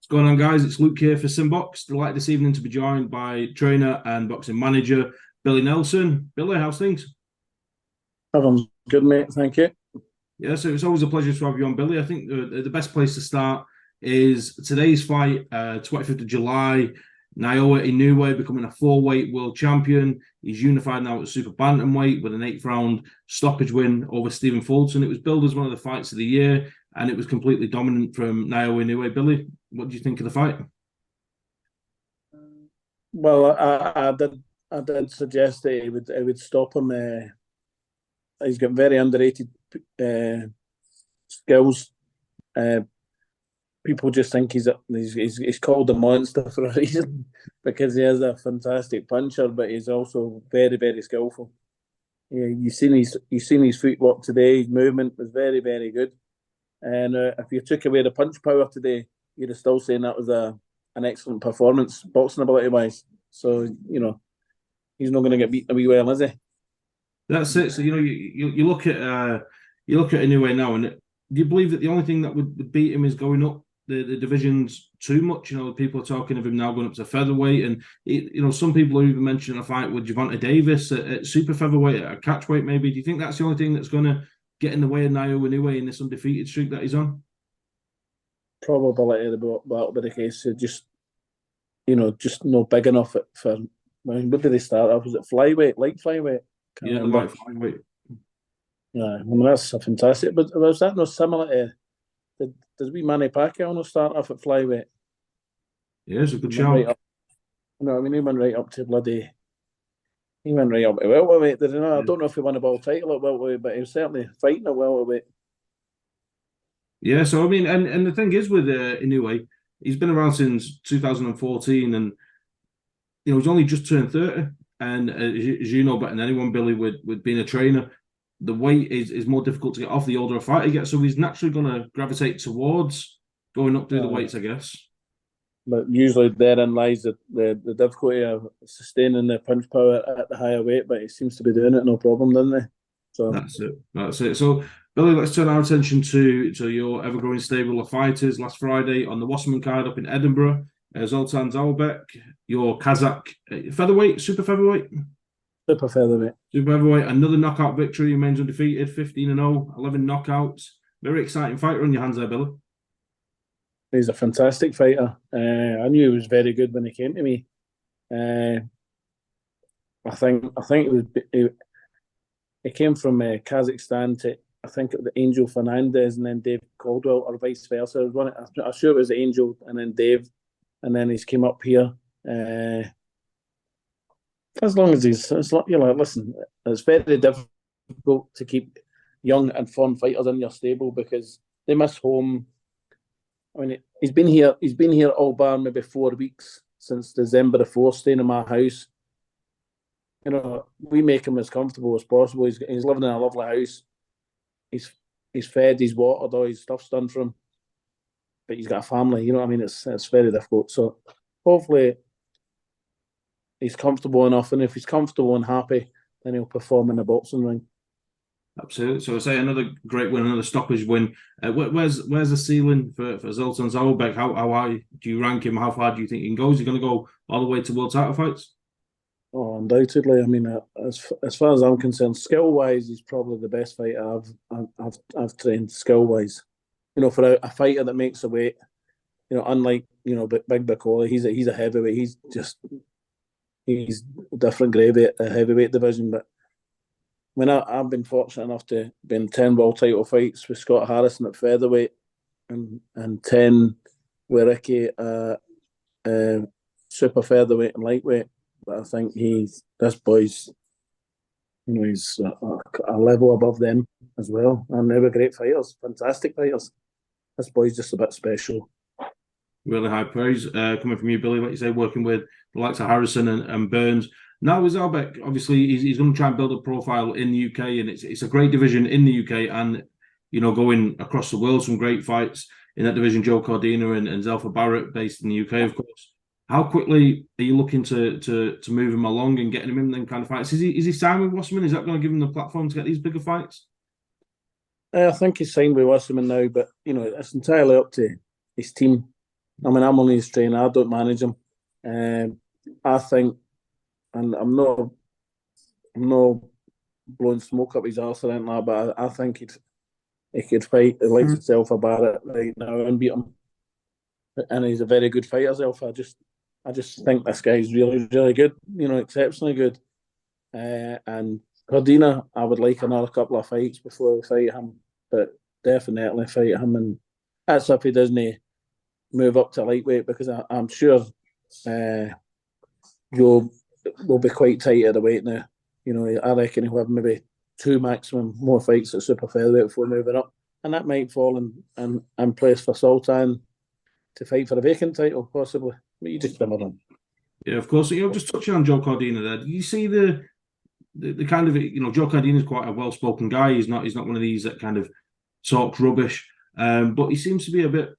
What's going on, guys? It's Luke here for SimBoxx. Delighted this evening to be joined by trainer and boxing manager Billy Nelson. Billy, how's things? Everyone's good, mate. Thank you. Yeah, so it's always a pleasure to have you on, Billy. I think the best place to start is today's fight, 25th of July. Naoya Inoue becoming a four-weight world champion. He's unified now at super bantamweight with an eighth-round stoppage win over Stephen Fulton. It was billed as one of the fights of the year, and it was completely dominant from Naoya Inoue. Billy, what do you think of the fight? Well, I did suggest that he would stop him. He's got very underrated skills. Uh, People just think he's called a monster for a reason because he is a fantastic puncher, but he's also very, very skillful. Yeah, you've seen his footwork today. His movement was very, very good. And if you took away the punch power today, you'd have still saying that was an excellent performance, boxing ability wise. So he's not going to get beaten a wee well, is he? That's it. So you look at Inoue now, and do you believe that the only thing that would beat him is going up the divisions too much? People are talking of him now going up to featherweight, and some people are even mentioning a fight with Gervonta Davis at super featherweight, at a catchweight maybe. Do you think that's the only thing that's going to get in the way of Naoya Inoue in this undefeated streak that he's on? Probability that'll be the case. Just not big enough for. What did they start off? Was it flyweight, light flyweight? Can't Yeah, the remember. light flyweight. Yeah, I mean that's a fantastic. But was that not similar to? Does we Manny Pacquiao not start off at flyweight? Yeah, it's a good He went right shout. up. No, I mean he went right up to bloody. He went right up to welterweight. Did he not? I don't know if he won a world title at welterweight, but he was certainly fighting at welterweight. Yeah, so I mean, and the thing is with Inoue, he's been around since 2014, and he's only just turned 30. And as you know better than anyone, Billy, with being a trainer, the weight is more difficult to get off the older a fighter gets. So he's naturally going to gravitate towards going up through the Uh, weights, I guess. but usually therein lies the difficulty of sustaining the punch power at the higher weight. But he seems to be doing it no problem, doesn't he? So That's it. That's it. So, Billy, let's turn our attention to your ever-growing stable of fighters. Last Friday on the Wasserman card up in Edinburgh, Sultan Zaurbek, your Kazakh featherweight, super featherweight. super featherweight. Super heavyweight, another knockout victory, remains undefeated, 15-0, 11 knockouts. Very exciting fighter on your hands there, Billy. He's a fantastic fighter. I knew he was very good when he came to me. Uh, I think he came from Kazakhstan to I think it was Angel Fernandez and then Dave Caldwell or vice versa. I'm sure it was Angel and then Dave, and then he's came up here. As long as listen, it's very difficult to keep young and fun fighters in your stable because they miss home. I mean, he's been here. He's been here all bar maybe 4 weeks since December the 4th, staying in my house. We make him as comfortable as possible. He's living in a lovely house. He's fed, he's watered, all his stuff's done for him. But he's got a family. You know what I mean? It's very difficult. So hopefully he's comfortable enough, and if he's comfortable and happy, then he'll perform in the boxing ring. Absolutely. So I say another great win, another stoppage win. Where's the ceiling for Sultan Zaurbek? How high do you rank him? How far do you think he can go? Is he going to go all the way to world title fights? Oh, undoubtedly. I mean, as far as I'm concerned, skill wise, he's probably the best fighter I've trained skill wise. For a fighter that makes a weight, unlike Big Bakole, he's a heavyweight. He's different gravy at the heavyweight division. But when I've been fortunate enough to be in 10 world title fights with Scott Harrison at featherweight and 10 with Ricky super featherweight and lightweight. But I think this boy's, he's a level above them as well. And they were great fighters, fantastic fighters. This boy's just a bit special. Really high praise coming from you, Billy. Like you say, working with the likes of Harrison and Burns. Now with Zaurbek, obviously he's going to try and build a profile in the UK, and it's a great division in the UK, and going across the world, some great fights in that division. Joe Cordina and Zelfa Barrett, based in the UK, of course. How quickly are you looking to move him along and getting him in them kind of fights? Is he signed with Wasserman? Is that going to give him the platform to get these bigger fights? I think he's signed with Wasserman now, but it's entirely up to his team. I mean, I'm only his trainer. I don't manage him. I think, and I'm not blowing smoke up his arse or anything like that, but I think he could fight the likes of Zelfa Barrett right now and beat him. And he's a very good fighter, Zelfa. I just think this guy's really, really good. You know, exceptionally good. And Cordina, I would like another couple of fights before we fight him, but definitely fight him. And that's if he doesn't move up to lightweight, because I'm sure Joe will be quite tight at the weight now. You know, I reckon he'll have maybe 2 maximum more fights at super featherweight before moving up, and that might fall in place for Sultan to fight for a vacant title, possibly. But you just never know. Yeah, of course. You know, just touching on Joe Cordina there, do you see the kind of, you know, Joe Cordina is quite a well-spoken guy. He's not one of these that kind of talks rubbish, but he seems to be a bit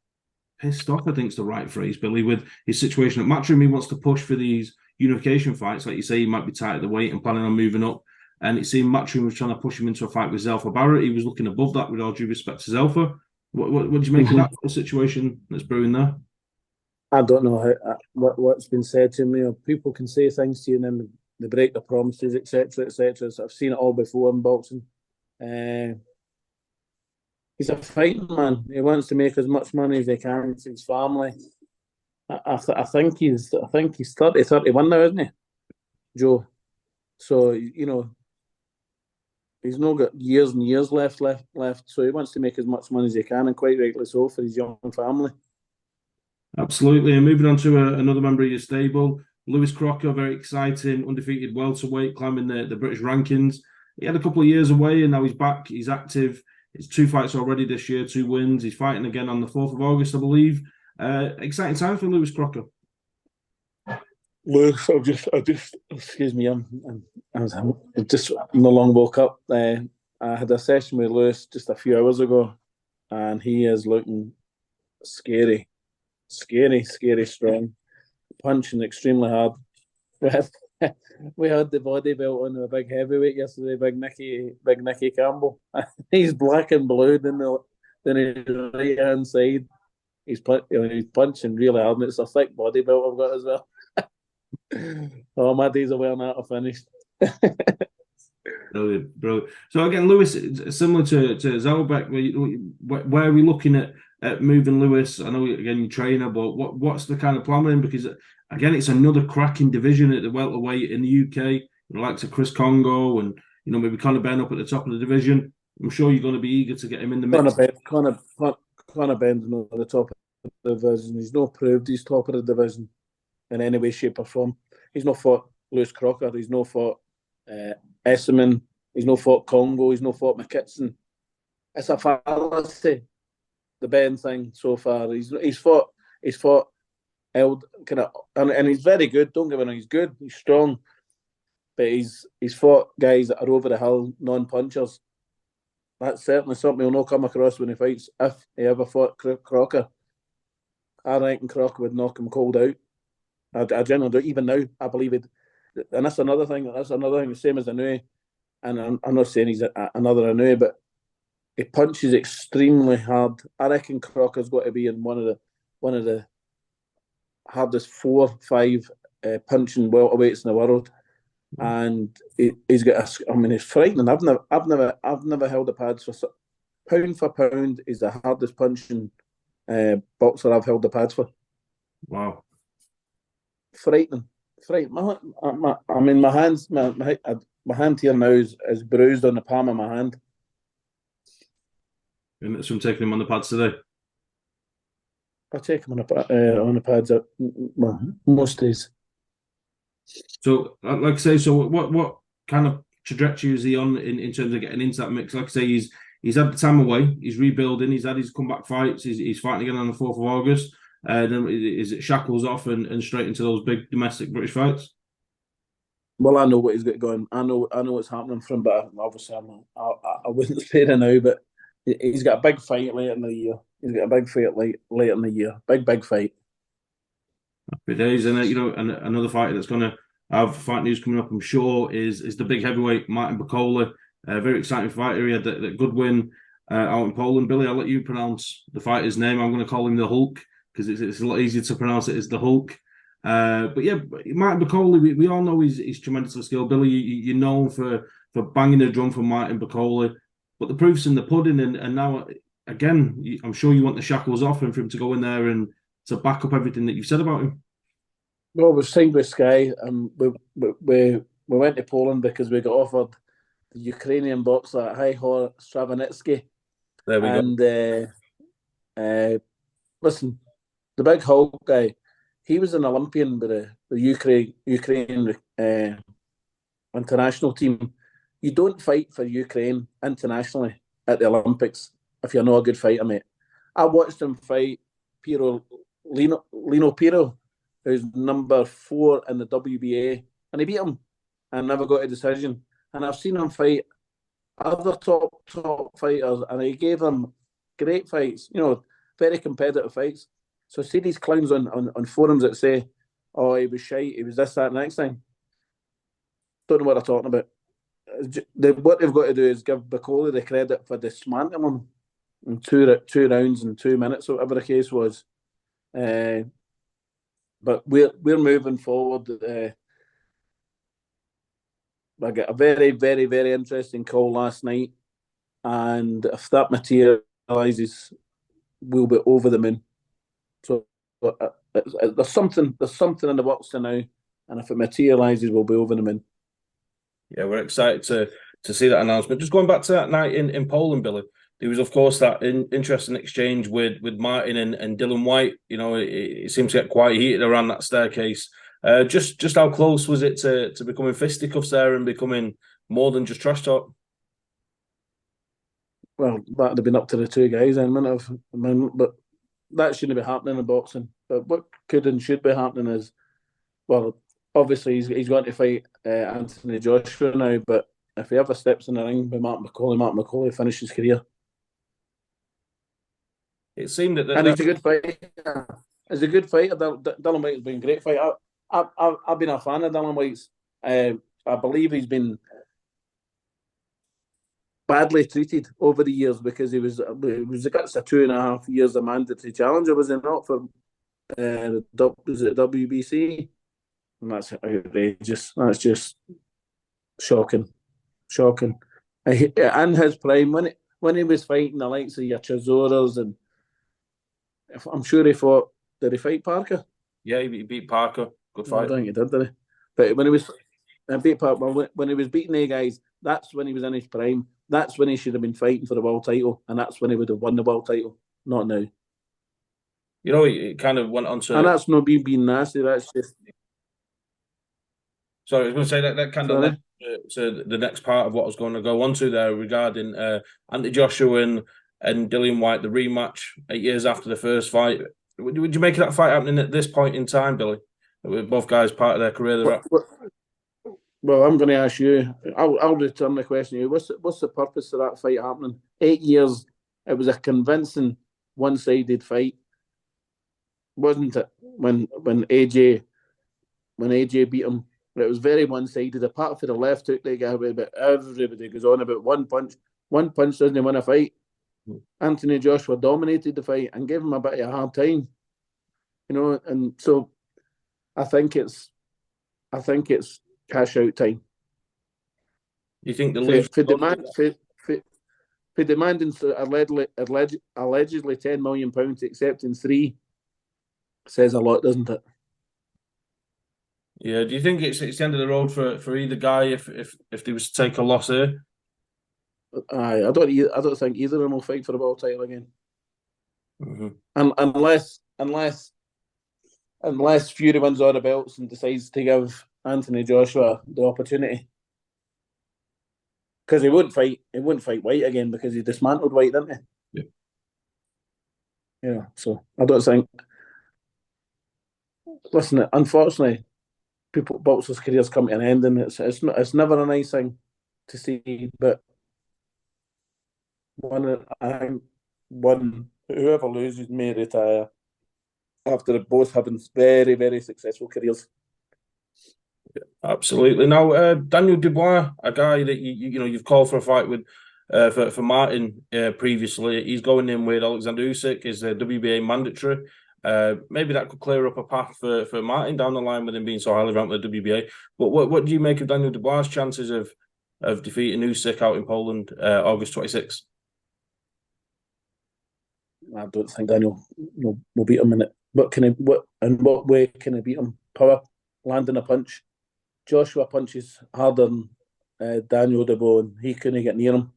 pissed off, I think is the right phrase, Billy, with his situation at Matchroom. He wants to push for these unification fights. Like you say, he might be tight at the weight and planning on moving up. And it seemed Matchroom was trying to push him into a fight with Zelfa Barrett. He was looking above that, with all due respect to Zelfa. What do you make of that situation that's brewing there? I don't know what's been said to me. People can say things to you and then they break their promises, etc., etc. So I've seen it all before in boxing. He's a fighting man. He wants to make as much money as he can for his family. I think he's 30, 31 now, isn't he, Joe? So, you know, he's not got years and years left. So he wants to make as much money as he can, and quite rightly so, for his young family. Absolutely. And moving on to another member of your stable, Lewis Crocker, very exciting, undefeated welterweight, climbing the British rankings. He had a couple of years away and now he's back. He's active. It's 2 fights already this year, 2 wins. He's fighting again on the 4th of August, I believe. Exciting time for Lewis Crocker. Lewis, I just excuse me, I'm just no long woke up. I had a session with Lewis just a few hours ago, and he is looking scary strong, punching extremely hard. We had the body belt on a big heavyweight yesterday, big Nicky Campbell. He's black and blue in his right hand side. He's punching really hard, and it's a thick body belt I've got as well. Oh, my days of wearing that are finished. Brilliant. So again, Lewis, similar to Zaurbek, where are we looking at moving Lewis? I know again you're trainer, but what's the kind of plan with him? Because again, it's another cracking division at the welterweight in the UK. You know, like to Chris Congo and maybe Conor Benn up at the top of the division. I'm sure you're going to be eager to get him in the mix. Conor Benn's not at the top of the division. He's not proved he's top of the division in any way, shape, or form. He's not fought Lewis Crocker. He's not fought Esserman. He's not fought Congo. He's not fought McKitson. It's a fallacy, the Ben thing so far. He's fought Eld kind of, and he's very good. Don't get me wrong, he's good. He's strong, but he's fought guys that are over the hill, non-punchers. That's certainly something he'll not come across when he fights. If he ever fought Crocker, I reckon Crocker would knock him cold out. I generally do. Even now, I believe it. And that's another thing. The same as Inoue. And I'm not saying he's another Inoue, but he punches extremely hard. I reckon Crocker's got to be in one of the hardest 4-5 punching welterweights in the world. And he's got he's frightening. I've never held the pads for pound for pound. He's the hardest punching boxer I've held the pads for. Wow. Frightening. My hands, my hand here now is bruised on the palm of my hand. And that's from taking him on the pads today. I take him on the pads most days. So, like I say, so what kind of trajectory is he on in terms of getting into that mix? Like I say, he's had the time away. He's rebuilding. He's had his comeback fights. He's fighting again on the 4th of August. Then is it shackles off and straight into those big domestic British fights? Well, I know what he's got going. I know what's happening for him, but obviously I wouldn't say it now. But he's got a big fight later in the year. He's got a big fight later in the year. Big fight. Happy days, and and another fighter that's going to have fight news coming up, I'm sure, is the big heavyweight Martin Bakole. A very exciting fighter. He had that good win out in Poland. Billy, I'll let you pronounce the fighter's name. I'm going to call him the Hulk because it's a lot easier to pronounce it as the Hulk. But yeah, Martin Bakole, we all know he's tremendously skilled. Billy, you're known for banging the drum for Martin Bakole, but the proof's in the pudding, and now again, I'm sure you want the shackles off him for him to go in there and to back up everything that you've said about him. Well, we signed with Sky, and we went to Poland because we got offered the Ukrainian boxer Ihor Stravanitsky. There we go. And listen, the big Hulk guy, he was an Olympian with the Ukraine international team. You don't fight for Ukraine internationally at the Olympics if you're not a good fighter, mate. I watched him fight Lino Piro, who's number 4 in the WBA, and he beat him and never got a decision. And I've seen him fight other top fighters, and he gave them great fights, very competitive fights. So see these clowns on forums that say, oh, he was shite, he was this, that, and next thing. Don't know what they're talking about. What they've got to do is give Bakole the credit for dismantling him in two rounds in 2 minutes, or whatever the case was. But we're moving forward. I got a very, very, very interesting call last night, and if that materialises, we'll be over the moon. So there's something in the works now, and if it materialises, we'll be over the moon. Yeah, we're excited to see that announcement. Just going back to that night in Poland, Billy, there was, of course, that interesting exchange with Martin and Dylan White. It seemed to get quite heated around that staircase. Just how close was it to becoming fisticuffs there and becoming more than just trash talk? Well, that would have been up to the two guys, then, wouldn't it? But that shouldn't be happening in boxing. But what could and should be happening is, well, obviously he's going to fight Anthony Joshua now, but if he ever steps in the ring with Martin Bakole finishes his career. It seemed that he's a good fighter. He's a good fighter. Dylan White has been a great fighter. I've been a fan of Dylan White's. I believe he's been badly treated over the years because he was against a 2.5 years of mandatory challenger, was it not, for WBC? And that's outrageous. That's just shocking. In his prime, when he was fighting the likes of your Chizoras, and I'm sure he fought. Did he fight Parker? Yeah, he beat Parker. Good fight. I don't think he did he? But when he was beat Parker, when he was beating the guys, that's when he was in his prime. That's when he should have been fighting for the world title, and that's when he would have won the world title. Not now. He kind of went on to, and that's not being nasty. That's just. Sorry, I was going to say that kind of led to the next part of what I was going to go on to there regarding Anthony Joshua and Dillian White, the rematch 8 years after the first fight. Would you make that fight happening at this point in time, Billy? With both guys part of their career Well, I'm going to ask you. I'll return the question to you. What's the purpose of that fight happening? 8 years. It was a convincing one-sided fight, wasn't it? When AJ beat him. It was very one-sided. Apart from the left hook they got away, but everybody goes on about one punch. One punch doesn't win a fight. Anthony Joshua dominated the fight and gave him a bit of a hard time. And so I think it's cash out time. You think for demanding allegedly £10 million to accepting 3 says a lot, doesn't it? Yeah. Do you think it's the end of the road for either guy if they was to take a loss here? I don't think either of them will fight for the world title again. Mm-hmm. And unless Fury wins all the belts and decides to give Anthony Joshua the opportunity, because he wouldn't fight White again because he dismantled White, didn't he? Yeah. So I don't think. Listen, unfortunately, boxers' careers come to an end, and it's never a nice thing to see. But whoever loses may retire after both having very, very successful careers. Yeah, absolutely. Now, Daniel Dubois, a guy that you've called for a fight with for Martin previously, he's going in with Alexander Usyk, is WBA mandatory. Maybe that could clear up a path for Martin down the line with him being so highly ranked with the WBA. But what do you make of Daniel Dubois' chances of defeating Usyk out in Poland August 26th? I don't think Daniel will beat him in it. In what way can he beat him? Power, landing a punch. Joshua punches harder than Daniel Dubois, and he couldn't get near him.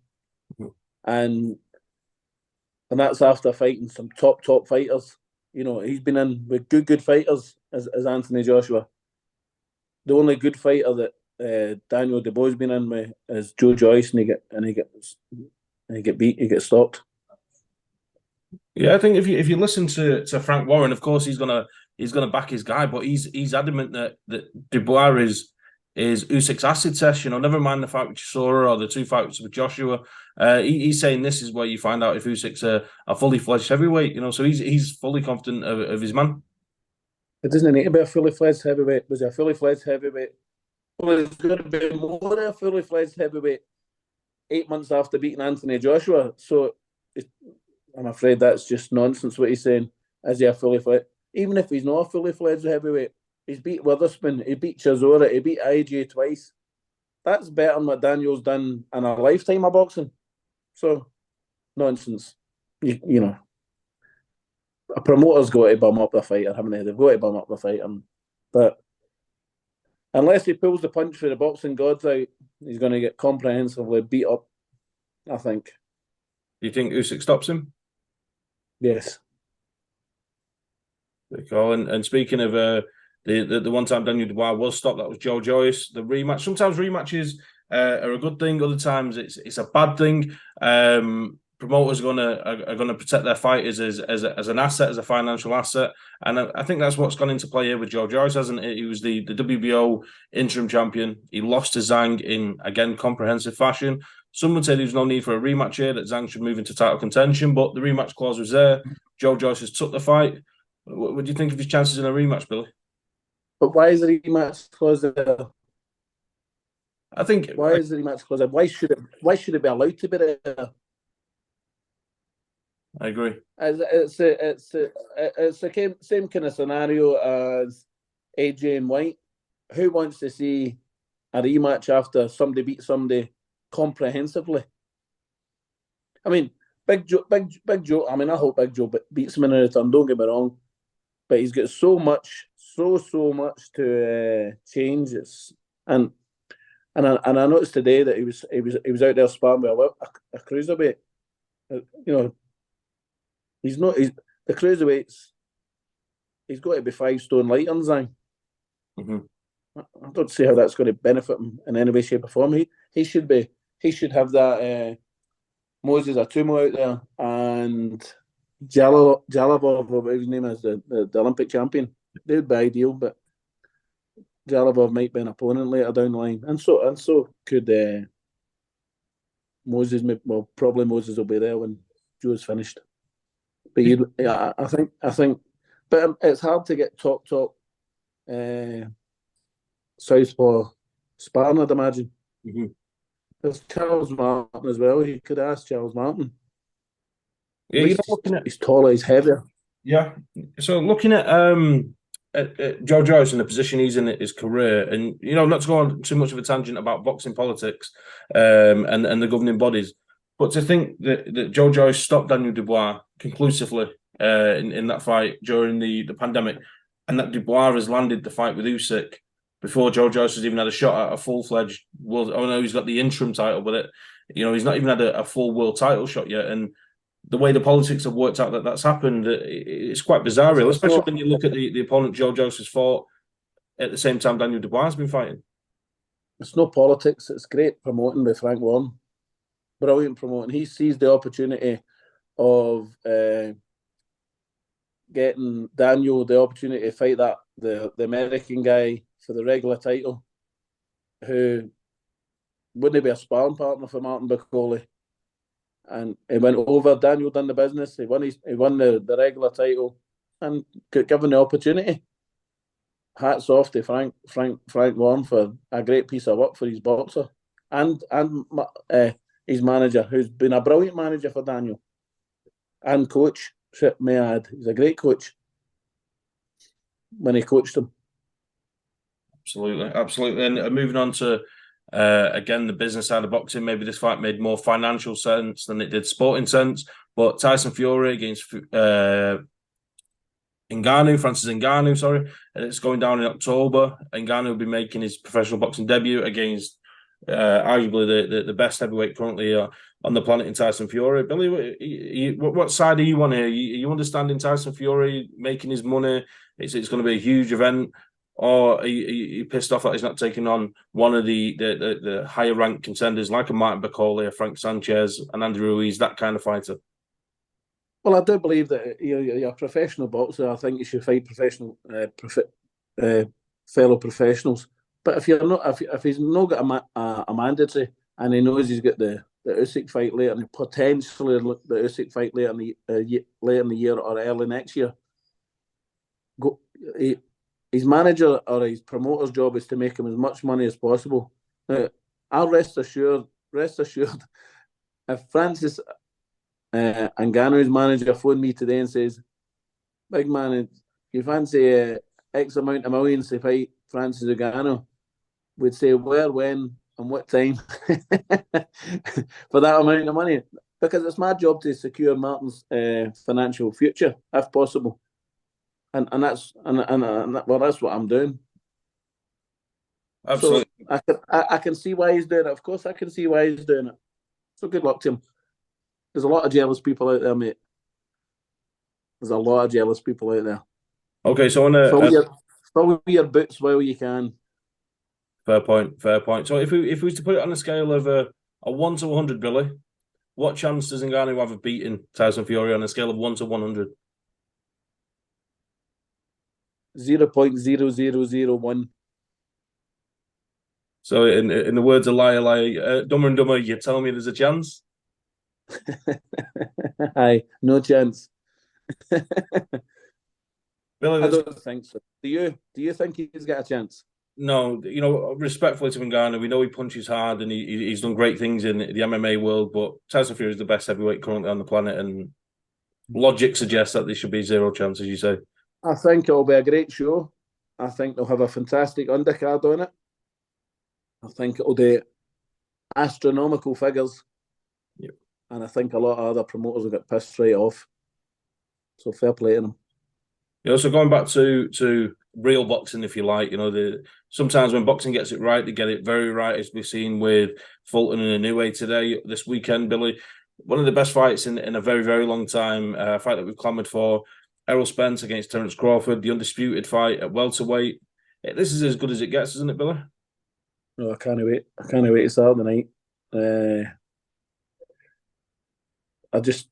Mm-hmm. And that's after fighting some top fighters. You know, he's been in with good fighters as Anthony Joshua. The only good fighter that Daniel Dubois has been in with is Joe Joyce, and he get beat, he gets stopped. Yeah, I think if you listen to Frank Warren, of course he's gonna back his guy, but he's adamant that Dubois is Usyk's acid test. You know, never mind the fight with Chisora or the two fights with Joshua. He's saying this is where you find out if Usyk's a fully fledged heavyweight. You know, so he's fully confident of his man. It doesn't need to be a fully fledged heavyweight. Was it a fully fledged heavyweight? Well, it's going to be more than a fully fledged heavyweight 8 months after beating Anthony Joshua. So I'm afraid that's just nonsense what he's saying. Is he a fully fledged? Even if he's not a fully fledged heavyweight, he's beat Witherspoon, he beat Chisora, he beat IJ twice. That's better than what Daniel's done in a lifetime of boxing. So, nonsense. You know, a promoter's got to bum up the fighter, haven't they? They've got to bum up the fighter. But unless he pulls the punch for the boxing gods out, he's going to get comprehensively beat up, I think. Do you think Usyk stops him? Yes. And speaking of the one time Daniel Dubois was stopped, that was Joe Joyce. The rematch. Sometimes rematches are a good thing. Other times it's a bad thing. Promoters are gonna protect their fighters as an asset, as a financial asset, and I think that's what's gone into play here with Joe Joyce, hasn't it? He was the WBO interim champion. He lost to Zhang in, again, comprehensive fashion. Someone said there's no need for a rematch here, that Zhang should move into title contention, but the rematch clause was there. Joe Joyce has took the fight. What do you think of his chances in a rematch, Billy? But why is the rematch clause there? I think why is the rematch clause there? Why should it be allowed to be there? I agree. It's the same kind of scenario as AJ and White. Who wants to see a rematch after somebody beat somebody comprehensively? I mean, Big Joe. I mean, I hope Big Joe beats him in a return. Don't get me wrong, but he's got so much to change. And I noticed today that he was out there sparring with a cruiserweight. You know, he's the cruiserweights. He's got to be 5 stone lighter than Zhang. Mm-hmm. I don't see how that's going to benefit him in any way, shape, or form. He should have that Moses Atumo out there and Jalabov, whatever his name is, the Olympic champion. They would be ideal, but Jalabov might be an opponent later down the line, and so could Moses. Well, probably Moses will be there when Joe's finished. But I think, but it's hard to get top southpaw sparring, I'd imagine. Mm-hmm. There's Charles Martin as well. You could ask Charles Martin. Yeah, he's taller, he's heavier. Yeah. So looking at Joe Joyce and the position he's in his career, and not to go on too much of a tangent about boxing politics and the governing bodies, but to think that Joe Joyce stopped Daniel Dubois conclusively in that fight during the pandemic, and that Dubois has landed the fight with Usyk before Joe Joyce has even had a shot at a full-fledged world. Oh no, he's got the interim title, but he's not even had a full world title shot yet. And the way the politics have worked out that's happened, it's quite bizarre, really, especially when you look at the opponent Joe Joyce has fought at the same time Daniel Dubois has been fighting. It's no politics. It's great promoting by Frank Warren. Brilliant promoting. He sees the opportunity of getting Daniel the opportunity to fight the American guy for the regular title, who wouldn't be a sparring partner for Martin Bakole. And he went over. Daniel done the business. He won the regular title and got given the opportunity. Hats off to Frank Warren for a great piece of work for his boxer and his manager, who's been a brilliant manager for Daniel and coach. May I add, he's a great coach. when he coached him. Absolutely. And moving on to again the business side of boxing, maybe this fight made more financial sense than it did sporting sense. But Tyson Fury against Francis Ngannou, sorry, and it's going down in October. Ngannou will be making his professional boxing debut against arguably the best heavyweight currently on the planet in Tyson Fury. Billy, what side are you on here? You understanding Tyson Fury making his money? It's going to be a huge event, or are you pissed off that he's not taking on one of the higher ranked contenders like a Martin Bakole, a Frank Sanchez, and Andy Ruiz, that kind of fighter? Well, I do believe that you're a professional boxer. I think you should fight professional, fellow professionals. But if you're not, if he's not got a mandatory, and he knows he's got the Usyk fight later, and potentially the Usyk fight later in the year or early next year, his manager or his promoter's job is to make him as much money as possible. Now, I'll rest assured, if Francis Ngannou's manager phoned me today and says, "Big man, you fancy X amount of millions to fight Francis Ngannou?" We'd say where, when, and what time for that amount of money, because it's my job to secure Martin's financial future if possible, and that's what I'm doing. Absolutely. So I can see why he's doing it. Of course, I can see why he's doing it. So good luck to him. There's a lot of jealous people out there, mate. There's a lot of jealous people out there. Okay, so fill your boots while you can. Fair point. So if we was to put it on a scale of a 1 to 100, Billy, what chance does Ngannou have of beating Tyson Fury on a scale of 1 to 100? 0.0001. So in the words of Liar, Dumber and Dumber, you're telling me there's a chance? Aye, no chance. Billy, I don't think so. Do you think he's got a chance? No, respectfully to Ngannou, we know he punches hard and he's done great things in the MMA world, but Tyson Fury is the best heavyweight currently on the planet, and logic suggests that there should be zero chance, as you say. I think it'll be a great show. I think they'll have a fantastic undercard on it. I think it'll do astronomical figures. Yep. And I think a lot of other promoters will get pissed right off. So fair play to them. So going back to real boxing, if you like, sometimes when boxing gets it right, they get it very right, as we've seen with Fulton and Inoue today, this weekend, Billy. One of the best fights in a very, very long time, a fight that we've clamoured for, Errol Spence against Terence Crawford, the undisputed fight at welterweight. This is as good as it gets, isn't it, Billy? No, I can't wait. I can't wait to Saturday night. I just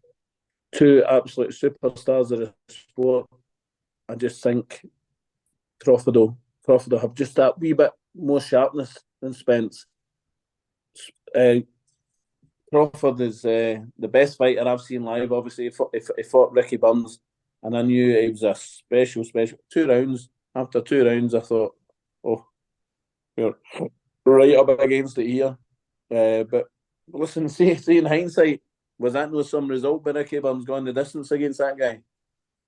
two absolute superstars of the sport. I just think Crawford will have just that wee bit more sharpness than Spence. Crawford is the best fighter I've seen live. Obviously, he fought Ricky Burns, and I knew it was a special 2 rounds. After 2 rounds, I thought, oh, you're right up against it here. But listen, see in hindsight, was that no some result by Ricky Burns going the distance against that guy?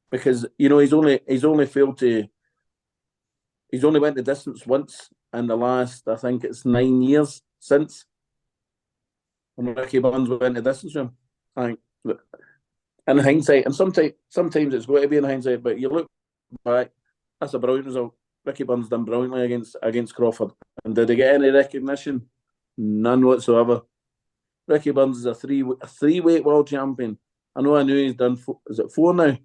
Because he's only went the distance once in the last, I think it's 9 years since. And Ricky Burns went the distance with him. I think in hindsight, and sometimes it's going to be in hindsight, but you look back, that's a brilliant result. Ricky Burns done brilliantly against Crawford. And did he get any recognition? None whatsoever. Ricky Burns is a three-weight world champion. I knew he's done, is it 4 now?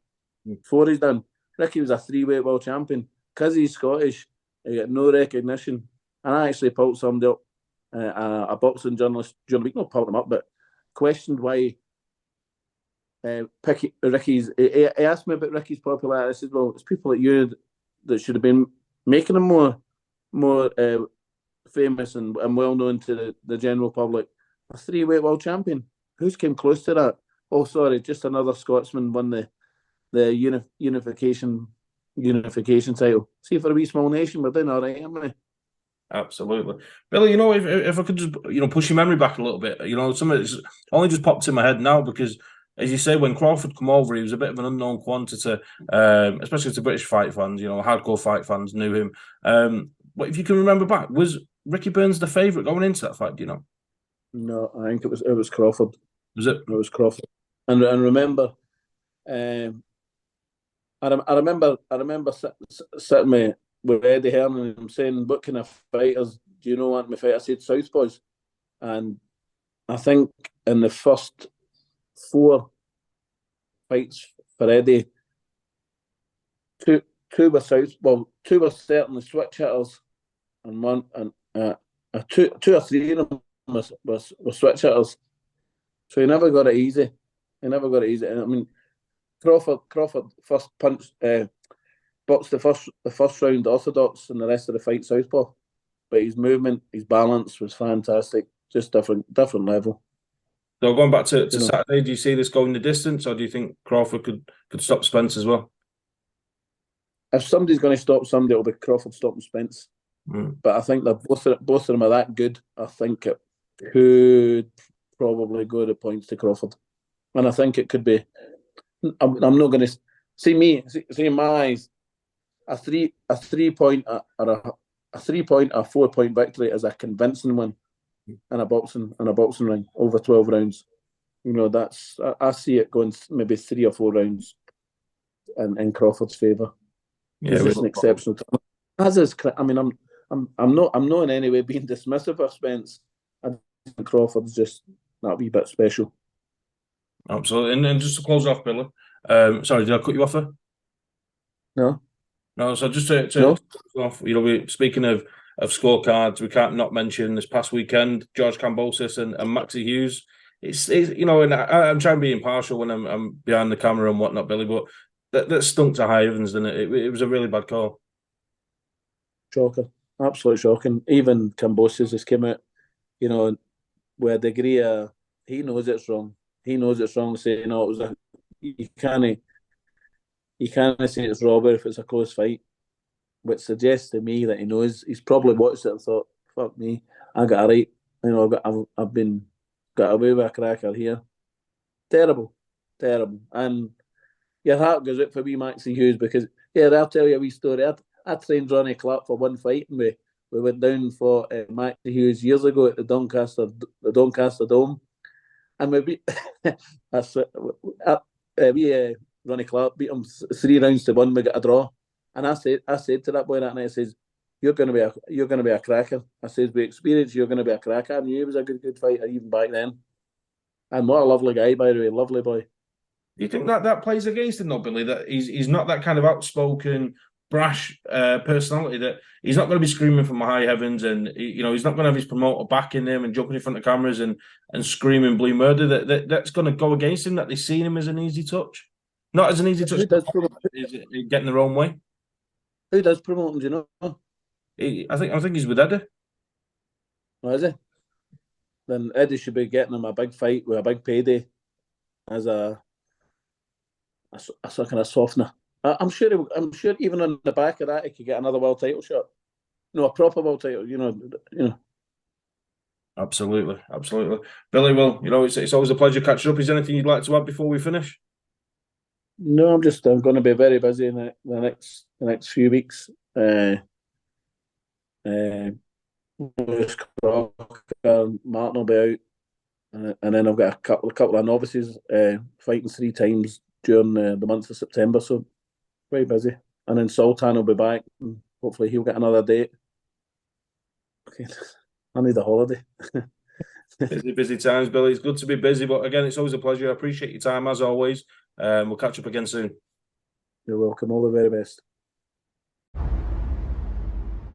4 he's done. Ricky was a 3-weight world champion. Because he's Scottish, he got no recognition. And I actually pulled somebody up, a boxing journalist during the week, not pulled him up, but questioned why Ricky's. He asked me about Ricky's popularity. I said, well, it's people like you that should have been making him more famous and well known to the general public. A 3-weight world champion. Who's came close to that? Oh, sorry, just another Scotsman won the unification title. See, for a wee small nation, we're doing all right, aren't we? Absolutely. Billy, if I could just, push your memory back a little bit, something that's only just popped in my head now, because as you say, when Crawford come over, he was a bit of an unknown quantity, especially to British fight fans. You know, hardcore fight fans knew him. But if you can remember back, was Ricky Burns the favourite going into that fight? Do you know? No, I think it was Crawford. Was it? It was Crawford. And remember, um, I remember sitting with Eddie Hearn and him saying, "What kind of fighters do you know want me to fight?" I said, "Southpaws," and I think in the first 4 fights for Eddie, two were two were certainly switch hitters, and one and two or three of them were switch hitters. So he never got it easy. And I mean, Crawford first punch boxed the first round orthodox and the rest of the fight southpaw. But his movement, his balance was fantastic. Just different level. So going back to Saturday, do you see this going the distance, or do you think Crawford could stop Spence as well? If somebody's going to stop somebody, it'll be Crawford stopping Spence. But I think that both of them are that good. I think it could probably go the points to Crawford, and I think it could be. I'm not going to see in my eyes a 3 point or a 3 point or 4 point victory is a convincing one in a boxing ring over 12 rounds. You know, I see it going maybe 3 or 4 rounds in Crawford's favour. Yeah, it's just an exceptional time. As is, I mean, I'm not in any way being dismissive of Spence. I think Crawford's just that wee bit special. Absolutely. And just to close off, Billy. Sorry, did I cut you off there? No. No, so just to close off, you know, speaking of scorecards, we can't not mention this past weekend, George Kambosos and Maxi Hughes. It's you know, and I'm trying to be impartial when I'm behind the camera and whatnot, Billy, but that stunk to high heavens, didn't it? It was a really bad call. Shocker. Absolutely shocking. Even Kambosos has come out, you know, with a degree of he knows it's wrong. He knows it's wrong to say, no, it was you can't say it's robbery if it's a close fight, which suggests to me that he knows. He's probably watched it and thought, fuck me, I got a right, you know, I've been got away with a cracker here. Terrible. And your heart goes out for wee Maxi Hughes because, yeah, I'll tell you a wee story. I trained Ronnie Clark for one fight, and we went down for Maxi Hughes years ago at the Doncaster Dome, and we beat Ronnie Clark beat him 3 rounds to 1. We got a draw, and I said to that boy that night, I says, you're going to be a cracker. I says, with experience, you're going to be a cracker. I knew he was a good fighter even back then, and what a lovely guy, by the way, lovely boy. Do you think that plays against him, though, Billy? That he's not that kind of outspoken, brash personality. That he's not going to be screaming from the high heavens, and you know he's not going to have his promoter backing him and jumping in front of cameras and screaming blue murder. That's going to go against him. That they've seen him as an easy touch, not as an easy touch. Is it getting their own way? Who does promote him? Do you know? I think he's with Eddie. Oh, is he? Then Eddie should be getting him a big fight with a big payday as a kind of softener. I'm sure even on the back of that he could get another world title shot. No, a proper world title. You know. Absolutely. Billy, well, you know, it's always a pleasure catching up. Is there anything you'd like to add before we finish? No, I'm going to be very busy in the next few weeks. Lewis Crocker, Martin will be out, and then I've got a couple of novices fighting 3 times during the month of September. So very busy, and then Sultan will be back, and hopefully he'll get another date. Okay. I need a holiday. busy times, Billy. It's good to be busy, but again, it's always a pleasure. I appreciate your time as always. We'll catch up again soon. You're welcome. All the very best.